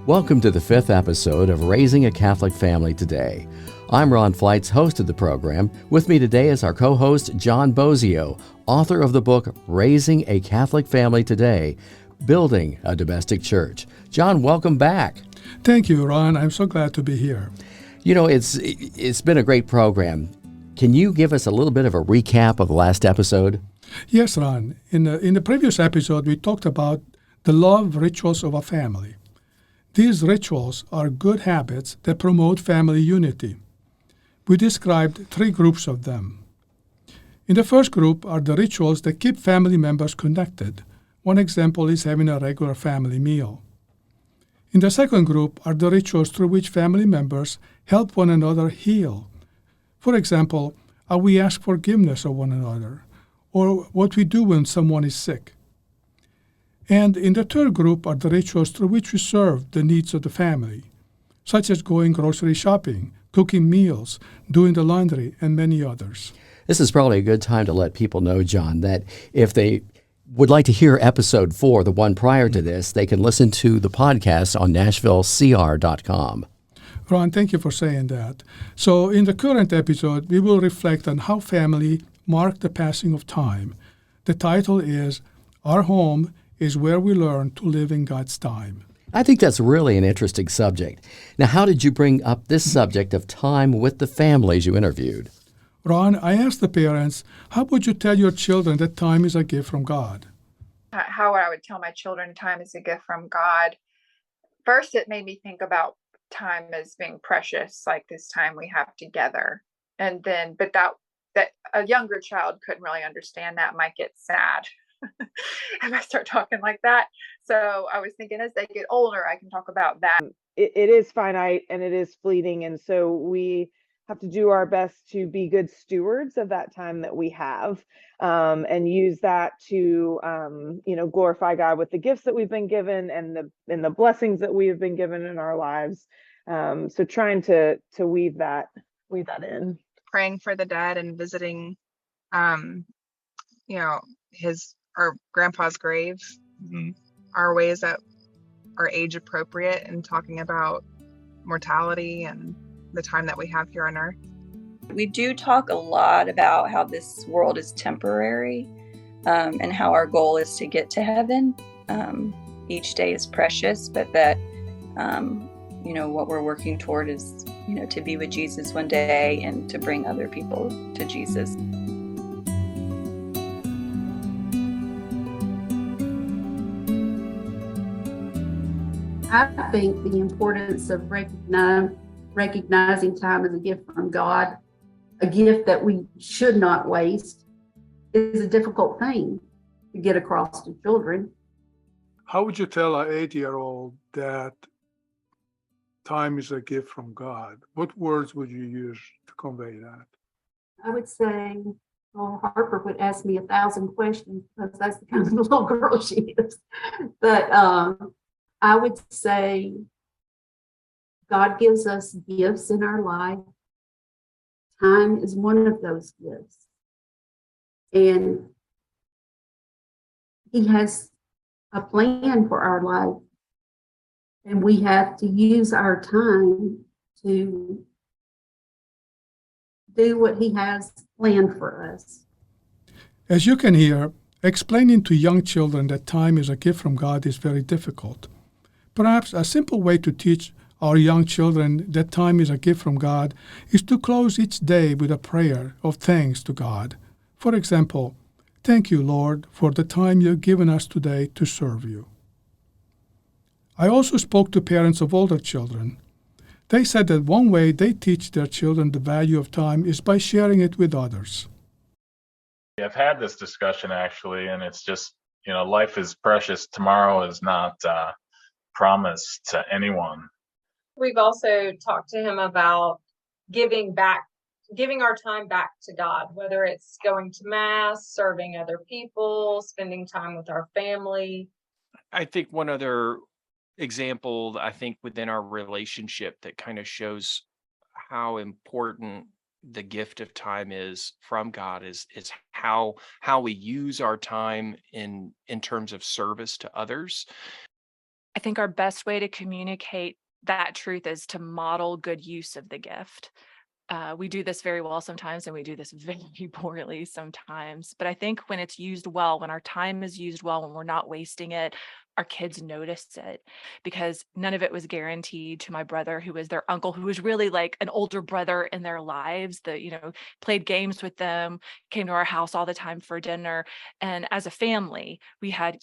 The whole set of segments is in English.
Welcome to the 5th episode of Raising a Catholic Family Today. I'm Ron Fleitz, host of the program. With me today is our co-host, John Bosio, author of the book Raising a Catholic Family Today, Building a Domestic Church. John, welcome back. Thank you, Ron. I'm so glad to be here. You know, it's been a great program. Can you give us a little bit of a recap of the last episode? Yes, Ron. In the previous episode, we talked about the love rituals of a family. These rituals are good habits that promote family unity. We described 3 groups of them. In the first group are the rituals that keep family members connected. One example is having a regular family meal. In the second group are the rituals through which family members help one another heal. For example, how we ask forgiveness of one another, or what we do when someone is sick. And in the third group are the rituals through which we serve the needs of the family, such as going grocery shopping, cooking meals, doing the laundry, and many others. This is probably a good time to let people know, John, that if they would like to hear episode 4, the one prior to this, they can listen to the podcast on NashvilleCR.com. Ron, thank you for saying that. So in the current episode, we will reflect on how family mark the passing of time. The title is Our Home is Where We Learn to Live in God's Time. I think that's really an interesting subject. Now, how did you bring up this subject of time with the families you interviewed? Ron, I asked the parents, how would you tell your children that time is a gift from God? How I would tell my children time is a gift from God. First, it made me think about time as being precious, like this time we have together. And then, but that a younger child couldn't really understand that, might get sad if I start talking like that. So I was thinking as they get older, I can talk about that. It is finite and it is fleeting. And so we have to do our best to be good stewards of that time that we have, and use that to, glorify God with the gifts that we've been given and the blessings that we have been given in our lives. So trying to weave that in. Praying for the dead and visiting, our grandpa's grave are ways that are age appropriate and talking about mortality and the time that we have here on earth. We do talk a lot about how this world is temporary, and how our goal is to get to heaven. Each day is precious, but that, what we're working toward is, to be with Jesus one day and to bring other people to Jesus. I think the importance of recognizing time as a gift from God, a gift that we should not waste, is a difficult thing to get across to children. How would you tell an 8-year-old that time is a gift from God? What words would you use to convey that? I would say, Harper would ask me 1,000 questions because that's the kind of little girl she is. But I would say God gives us gifts in our life. Time is one of those gifts. And He has a plan for our life. And we have to use our time to do what He has planned for us. As you can hear, explaining to young children that time is a gift from God is very difficult. Perhaps a simple way to teach our young children that time is a gift from God is to close each day with a prayer of thanks to God. For example, thank you, Lord, for the time you've given us today to serve you. I also spoke to parents of older children. They said that one way they teach their children the value of time is by sharing it with others. I've had this discussion actually, and it's just, life is precious. Tomorrow is not promised to anyone. We've also talked to him about giving our time back to God, whether it's going to Mass, serving other people, spending time with our family. I think one other example, within our relationship that kind of shows how important the gift of time is from God is how we use our time in terms of service to others. I think our best way to communicate that truth is to model good use of the gift. We do this very well sometimes, and we do this very poorly sometimes. But I think when it's used well, when our time is used well, when we're not wasting it, our kids notice it, because none of it was guaranteed to my brother, who was their uncle, who was really like an older brother in their lives, that, played games with them, came to our house all the time for dinner. And as a family, we had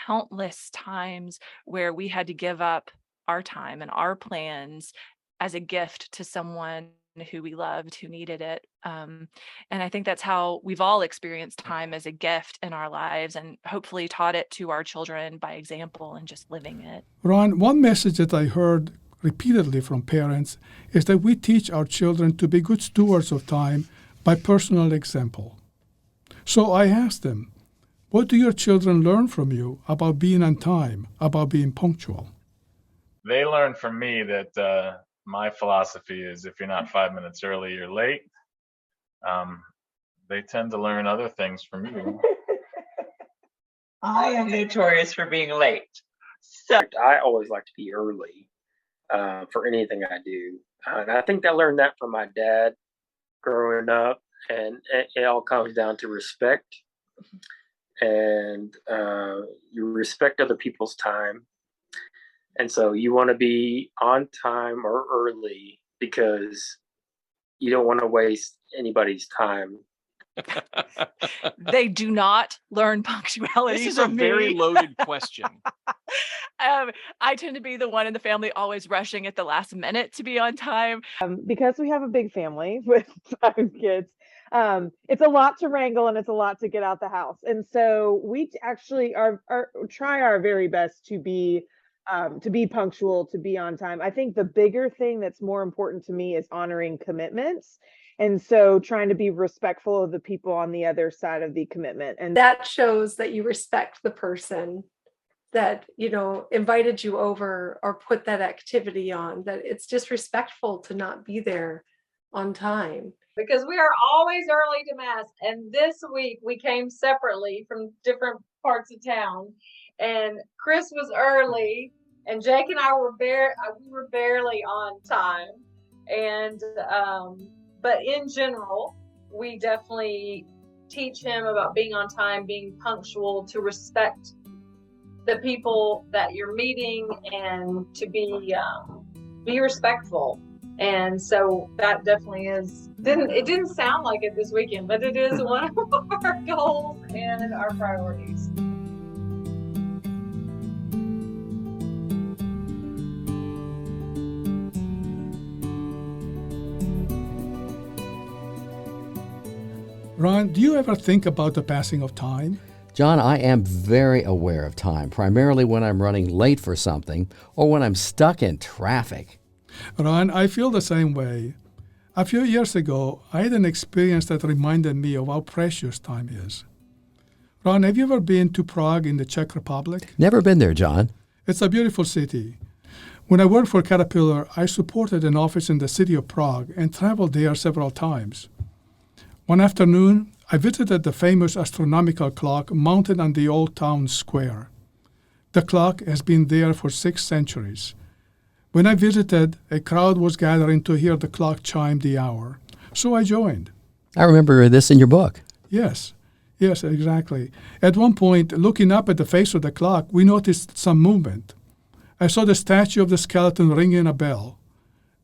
countless times where we had to give up our time and our plans as a gift to someone who we loved, who needed it. And I think that's how we've all experienced time, as a gift in our lives, and hopefully taught it to our children by example and just living it. Ron, one message that I heard repeatedly from parents is that we teach our children to be good stewards of time by personal example. So I asked them, what do your children learn from you about being on time, about being punctual? They learned from me that my philosophy is, if you're not 5 minutes early, you're late. They tend to learn other things from you. I am notorious for being late. So I always like to be early for anything I do. And I think I learned that from my dad growing up. And it all comes down to respect. And you respect other people's time. And so you want to be on time or early because you don't want to waste anybody's time. They do not learn punctuality. This is a very loaded question. I tend to be the one in the family always rushing at the last minute to be on time. Because we have a big family with 5 kids, it's a lot to wrangle and it's a lot to get out the house. And so we actually try our very best to be punctual, to be on time. I think the bigger thing that's more important to me is honoring commitments. And so trying to be respectful of the people on the other side of the commitment. And that shows that you respect the person that, invited you over or put that activity on, that it's disrespectful to not be there on time. Because we are always early to Mass. And this week we came separately from different parts of town. And Chris was early, and Jake and I were barely on time. And but in general, we definitely teach him about being on time, being punctual, to respect the people that you're meeting, and to be respectful. And so that definitely it didn't sound like it this weekend, but it is one of our goals and our priorities. Ron, do you ever think about the passing of time? John, I am very aware of time, primarily when I'm running late for something or when I'm stuck in traffic. Ron, I feel the same way. A few years ago, I had an experience that reminded me of how precious time is. Ron, have you ever been to Prague in the Czech Republic? Never been there, John. It's a beautiful city. When I worked for Caterpillar, I supported an office in the city of Prague and traveled there several times. One afternoon, I visited the famous astronomical clock mounted on the old town square. The clock has been there for 6 centuries. When I visited, a crowd was gathering to hear the clock chime the hour, so I joined. I remember this in your book. Yes, exactly. At one point, looking up at the face of the clock, we noticed some movement. I saw the statue of the skeleton ringing a bell.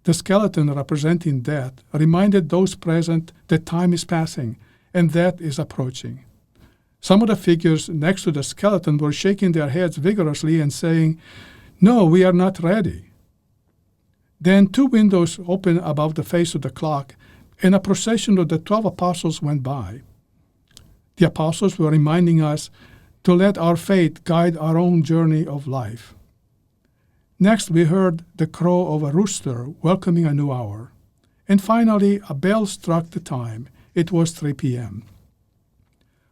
The skeleton, representing death, reminded those present that time is passing and death is approaching. Some of the figures next to the skeleton were shaking their heads vigorously and saying, "No, we are not ready." Then 2 windows opened above the face of the clock, and a procession of the 12 apostles went by. The apostles were reminding us to let our faith guide our own journey of life. Next, we heard the crow of a rooster welcoming a new hour. And finally, a bell struck the time. It was 3 p.m.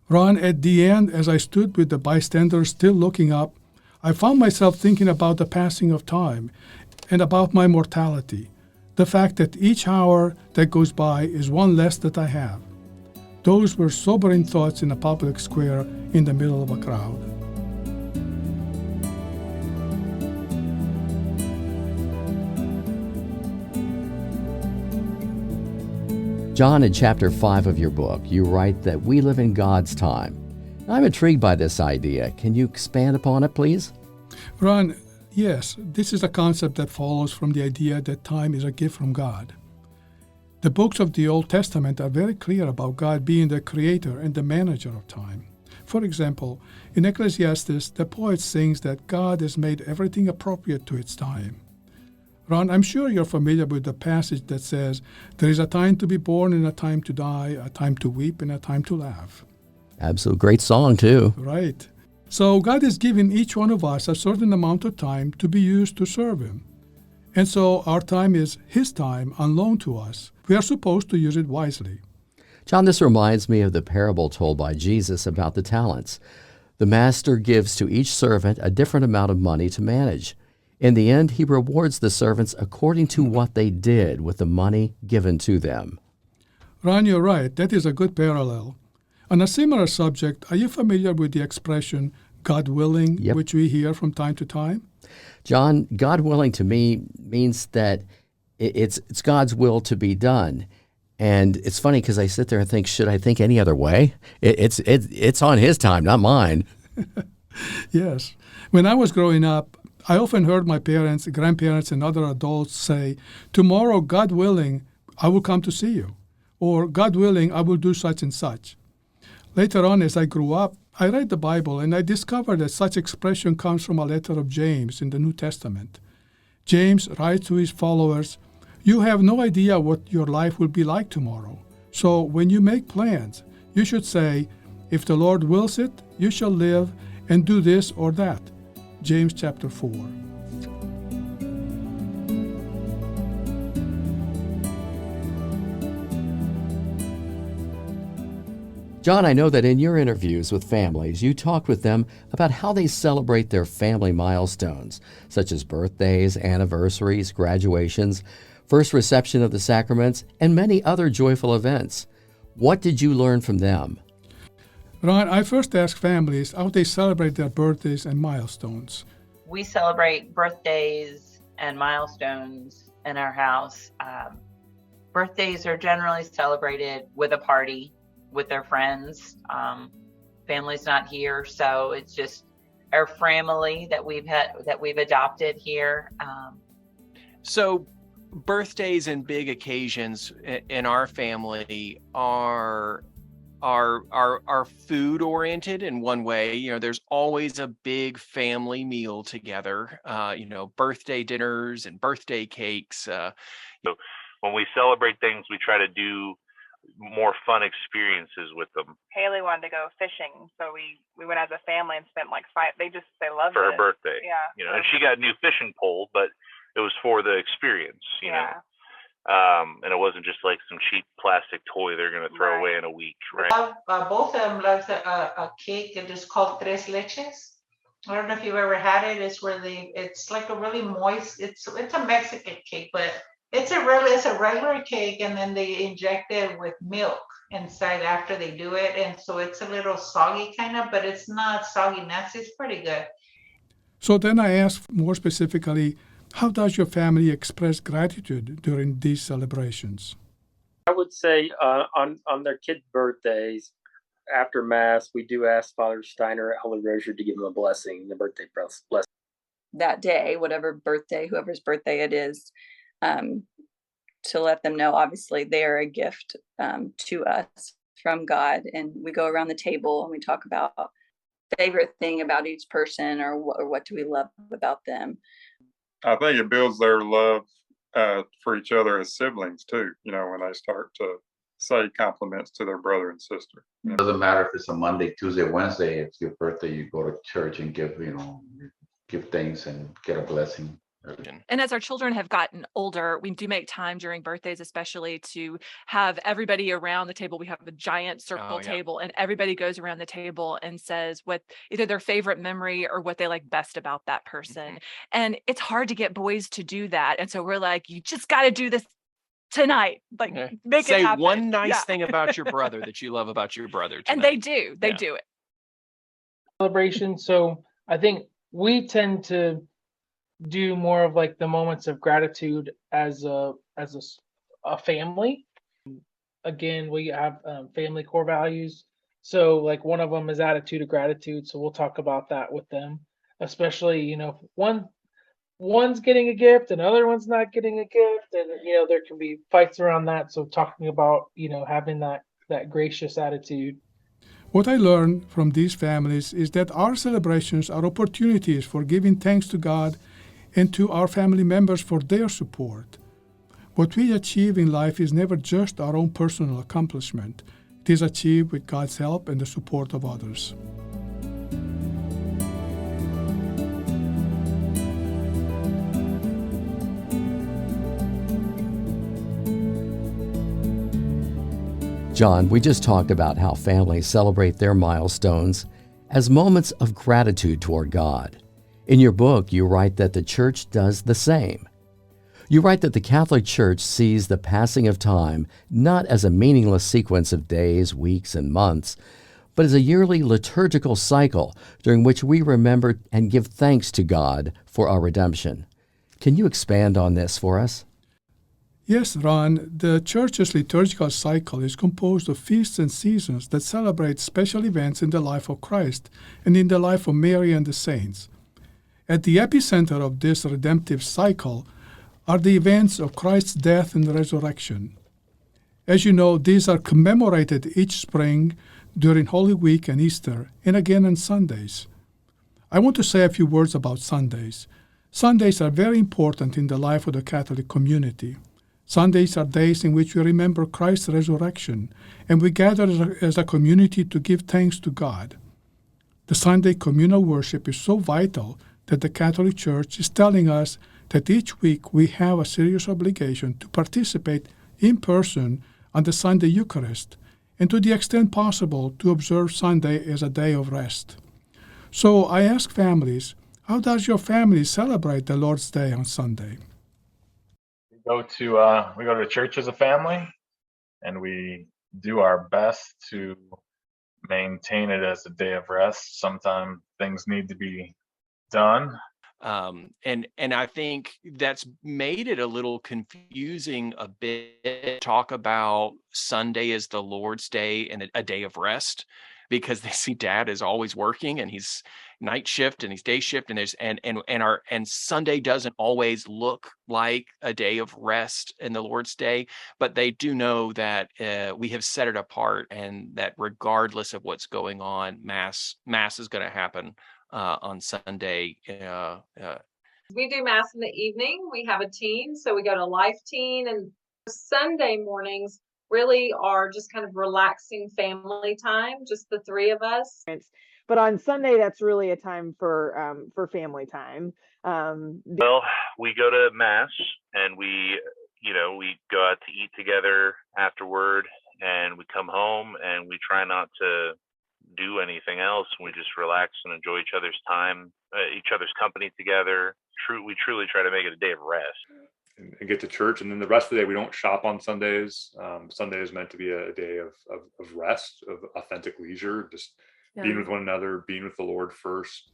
Ron, at the end, as I stood with the bystanders still looking up, I found myself thinking about the passing of time and about my mortality, the fact that each hour that goes by is one less that I have. Those were sobering thoughts in a public square in the middle of a crowd. John, in chapter 5 of your book, you write that we live in God's time. I'm intrigued by this idea. Can you expand upon it, please? Ron, yes, this is a concept that follows from the idea that time is a gift from God. The books of the Old Testament are very clear about God being the creator and the manager of time. For example, in Ecclesiastes, the poet sings that God has made everything appropriate to its time. Ron, I'm sure you're familiar with the passage that says, there is a time to be born and a time to die, a time to weep and a time to laugh. Absolute great song, too. Right. So God has given each one of us a certain amount of time to be used to serve Him. And so our time is His time on loan to us. We are supposed to use it wisely. John, this reminds me of the parable told by Jesus about the talents. The master gives to each servant a different amount of money to manage. In the end, he rewards the servants according to what they did with the money given to them. Ron, you're right. That is a good parallel. On a similar subject, are you familiar with the expression, God willing, Yep. which we hear from time to time? John, God willing to me means that it's God's will to be done. And it's funny because I sit there and think, should I think any other way? It's on His time, not mine. Yes. When I was growing up, I often heard my parents, grandparents, and other adults say, tomorrow, God willing, I will come to see you. Or, God willing, I will do such and such. Later on, as I grew up, I read the Bible and I discovered that such expression comes from a letter of James in the New Testament. James writes to his followers, you have no idea what your life will be like tomorrow. So when you make plans, you should say, if the Lord wills it, you shall live and do this or that. James chapter 4. John, I know that in your interviews with families, you talked with them about how they celebrate their family milestones, such as birthdays, anniversaries, graduations, first reception of the sacraments, and many other joyful events. What did you learn from them? Ron, I first asked families how they celebrate their birthdays and milestones. We celebrate birthdays and milestones in our house. Birthdays are generally celebrated with a party with their friends. Family's not here, so it's just our family that we've adopted here. So birthdays and big occasions in our family are food oriented in one way. You know, there's always a big family meal together, birthday dinners and birthday cakes. So when we celebrate things, we try to do more fun experiences with them. Haley wanted to go fishing, so we went as a family and spent like they loved for it. her birthday. Yeah. And she got a new fishing pole, but it was for the experience, you know. And it wasn't just like some cheap plastic toy they're going to throw away in a week, right? Both of them love a cake that is called tres leches. I don't know if you've ever had it. It's where it's like a really moist. It's a Mexican cake, but it's a regular cake, and then they inject it with milk inside after they do it, and so it's a little soggy kind of, but it's not soggy nuts. It's pretty good. So then I asked more specifically, how does your family express gratitude during these celebrations? I would say on their kids' birthdays, after Mass, we do ask Father Steiner at Holy Rosary to give them a blessing, the birthday blessing. That day, whoever's birthday it is, to let them know, obviously, they are a gift to us from God. And we go around the table and we talk about favorite thing about each person or what do we love about them. I think it builds their love for each other as siblings too, when they start to say compliments to their brother and sister. It doesn't matter if it's a Monday, Tuesday, Wednesday, it's your birthday, you go to church and give things and get a blessing. And as our children have gotten older, we do make time during birthdays, especially to have everybody around the table. We have a giant circle table, and everybody goes around the table and says what either their favorite memory or what they like best about that person. And it's hard to get boys to do that. And so we're like, you just got to do this tonight. Like, make it happen. Say one nice thing about your brother that you love about your brother tonight. And they do. They do it. Celebration. So I think we tend to do more of like the moments of gratitude as a family. again, we have family core values. So like one of them is attitude of gratitude. So we'll talk about that with them, especially, if one's getting a gift and the other one's not getting a gift, and there can be fights around that. So talking about, having that gracious attitude. What I learned from these families is that our celebrations are opportunities for giving thanks to God and to our family members for their support. What we achieve in life is never just our own personal accomplishment. It is achieved with God's help and the support of others. John, we just talked about how families celebrate their milestones as moments of gratitude toward God. In your book, you write that the church does the same. You write that the Catholic Church sees the passing of time not as a meaningless sequence of days, weeks, and months, but as a yearly liturgical cycle during which we remember and give thanks to God for our redemption. Can you expand on this for us? Yes, Ron, the Church's liturgical cycle is composed of feasts and seasons that celebrate special events in the life of Christ and in the life of Mary and the saints. At the epicenter of this redemptive cycle are the events of Christ's death and resurrection. As you know, these are commemorated each spring during Holy Week and Easter, and again on Sundays. I want to say a few words about Sundays. Sundays are very important in the life of the Catholic community. Sundays are days in which we remember Christ's resurrection, and we gather as a community to give thanks to God. The Sunday communal worship is so vital that the Catholic Church is telling us that each week we have a serious obligation to participate in person on the Sunday Eucharist, and to the extent possible to observe Sunday as a day of rest. So I ask families, how does your family celebrate the Lord's Day on Sunday? We go to church as a family, and we do our best to maintain it as a day of rest. Sometimes things need to be done. And I think that's made it a little confusing a bit. Talk about Sunday as the Lord's Day and a day of rest, because they see Dad is always working and he's night shift and he's day shift, and Sunday doesn't always look like a day of rest in the Lord's Day, but they do know that we have set it apart, and that regardless of what's going on, Mass is going to happen on Sunday. We do Mass in the evening. We have a teen, so we go to Life Teen, and Sunday mornings really are just kind of relaxing family time, just the three of us. But on Sunday, that's really a time for family time. Well, we go to Mass, and we go out to eat together afterward, and we come home, and we try not to do anything else. We just relax and enjoy each other's time, each other's company together. We truly try to make it a day of rest. And get to church, and then the rest of the day we don't shop on Sundays. Sunday is meant to be a day of rest, of authentic leisure, just being with one another, being with the Lord first.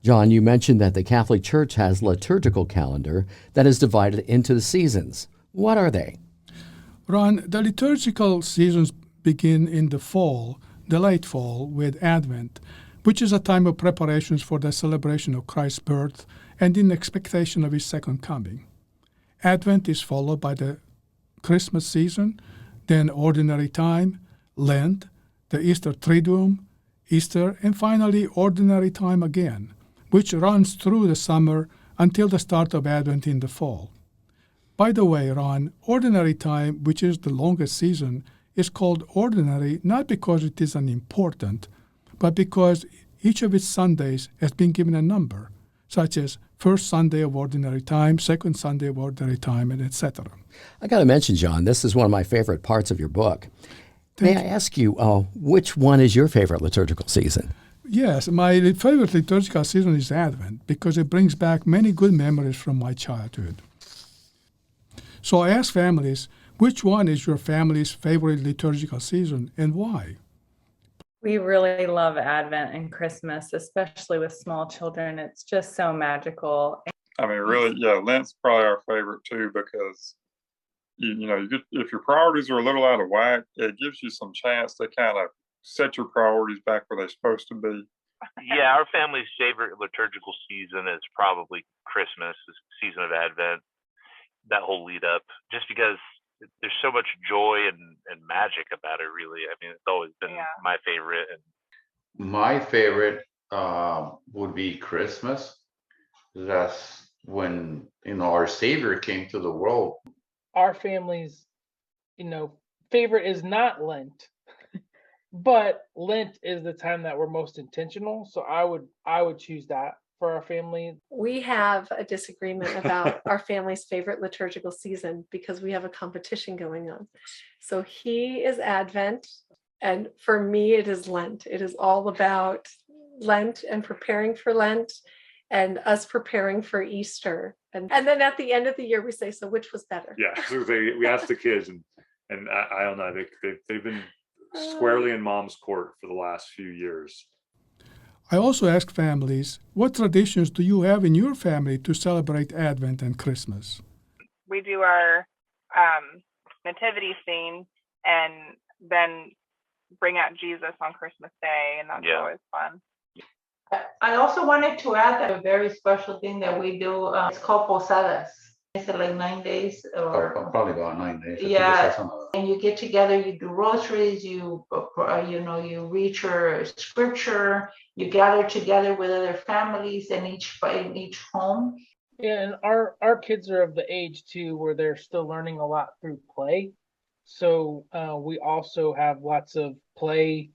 John, you mentioned that the Catholic Church has a liturgical calendar that is divided into the seasons. What are they? Ron, the liturgical seasons begin in the fall, the late fall, with Advent, which is a time of preparations for the celebration of Christ's birth and in expectation of his second coming. Advent is followed by the Christmas season, then Ordinary Time, Lent, the Easter Triduum, Easter, and finally Ordinary Time again, which runs through the summer until the start of Advent in the fall. By the way, Ron, Ordinary Time, which is the longest season, is called ordinary not because it is unimportant, but because each of its Sundays has been given a number, such as first Sunday of Ordinary Time, second Sunday of Ordinary Time, and etc. I got to mention, John, this is one of my favorite parts of your book. May I ask you, which one is your favorite liturgical season? Yes, my favorite liturgical season is Advent because it brings back many good memories from my childhood. So I ask families, which one is your family's favorite liturgical season and why? We really love Advent and Christmas, especially with small children. It's just so magical. I mean, really, yeah, Lent's probably our favorite too, because if your priorities are a little out of whack, it gives you some chance to kind of set your priorities back where they're supposed to be. Yeah, our family's favorite liturgical season is probably Christmas, the season of Advent, that whole lead up, just because there's so much joy and magic about it, really. I mean, it's always been my favorite. My favorite would be Christmas. That's when, our Savior came to the world. Our family's, favorite is not Lent, but Lent is the time that we're most intentional. So I would choose that for our family. We have a disagreement about our family's favorite liturgical season because we have a competition going on. So he is Advent, and for me, it is Lent. It is all about Lent and preparing for Lent and us preparing for Easter. And then at the end of the year, we say, so which was better? Yeah, so we asked the kids, and I don't know, they've been squarely in mom's court for the last few years. I also ask families, what traditions do you have in your family to celebrate Advent and Christmas? We do our nativity scene and then bring out Jesus on Christmas Day, and that's always fun. I also wanted to add that a very special thing that we do, it's called posadas. Is it like 9 days or probably about 9 days? Yeah, and you get together, you do rosaries, you read your scripture, you gather together with other families in each home. Yeah, and our kids are of the age too where they're still learning a lot through play. So we also have lots of play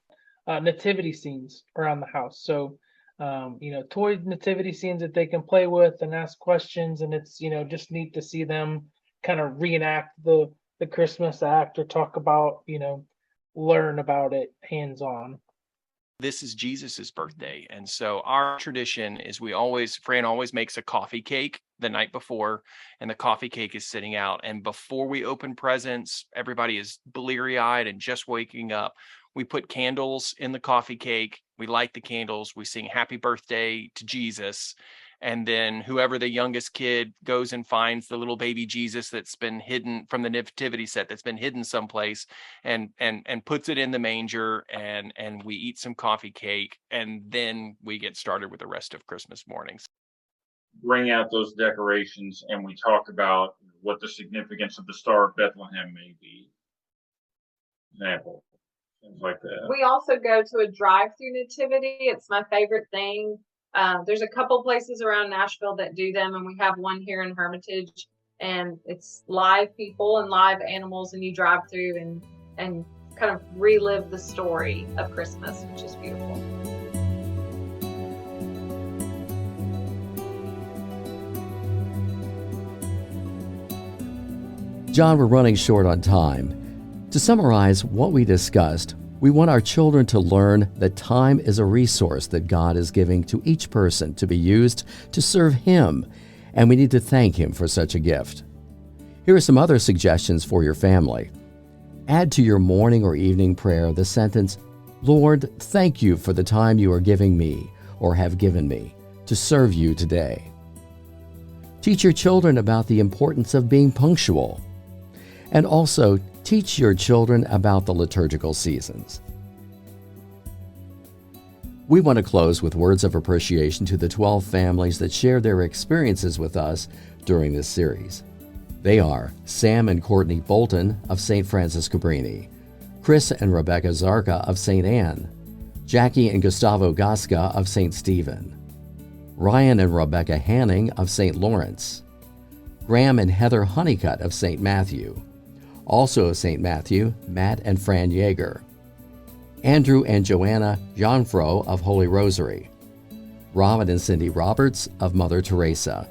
nativity scenes around the house. So toy nativity scenes that they can play with and ask questions, and it's just neat to see them kind of reenact the Christmas act or talk about learn about it hands-on. This is Jesus's birthday, and so our tradition is Fran always makes a coffee cake the night before, and the coffee cake is sitting out, and before we open presents, everybody is bleary-eyed and just waking up. We put candles in the coffee cake. We light the candles. We sing happy birthday to Jesus. And then whoever the youngest kid goes and finds the little baby Jesus that's been hidden from the nativity set, that's been hidden someplace, and puts it in the manger, and we eat some coffee cake. And then we get started with the rest of Christmas mornings. Bring out those decorations, and we talk about what the significance of the Star of Bethlehem may be. Example. Things like that. We also go to a drive-through nativity. It's my favorite thing. There's a couple places around Nashville that do them, and we have one here in Hermitage, and it's live people and live animals, and you drive through and kind of relive the story of Christmas, which is beautiful. John, we're running short on time. To summarize what we discussed, we want our children to learn that time is a resource that God is giving to each person to be used to serve Him, and we need to thank Him for such a gift. Here are some other suggestions for your family. Add to your morning or evening prayer the sentence, "Lord, thank you for the time you are giving me or have given me to serve you today." Teach your children about the importance of being punctual, and also teach your children about the liturgical seasons. We want to close with words of appreciation to the 12 families that shared their experiences with us during this series. They are Sam and Courtney Bolton of St. Francis Cabrini, Chris and Rebecca Zarka of St. Anne, Jackie and Gustavo Gasca of St. Stephen, Ryan and Rebecca Hanning of St. Lawrence, Graham and Heather Honeycutt of St. Matthew, also of St. Matthew, Matt and Fran Yeager, Andrew and Joanna Janfro of Holy Rosary, Robin and Cindy Roberts of Mother Teresa,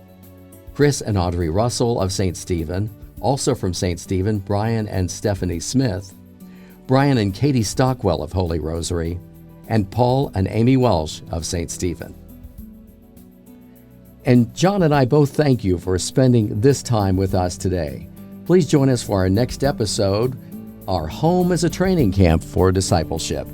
Chris and Audrey Russell of St. Stephen, also from St. Stephen, Brian and Stephanie Smith, Brian and Katie Stockwell of Holy Rosary, and Paul and Amy Welsh of St. Stephen. And John and I both thank you for spending this time with us today. Please join us for our next episode, Our Home is a Training Camp for Discipleship.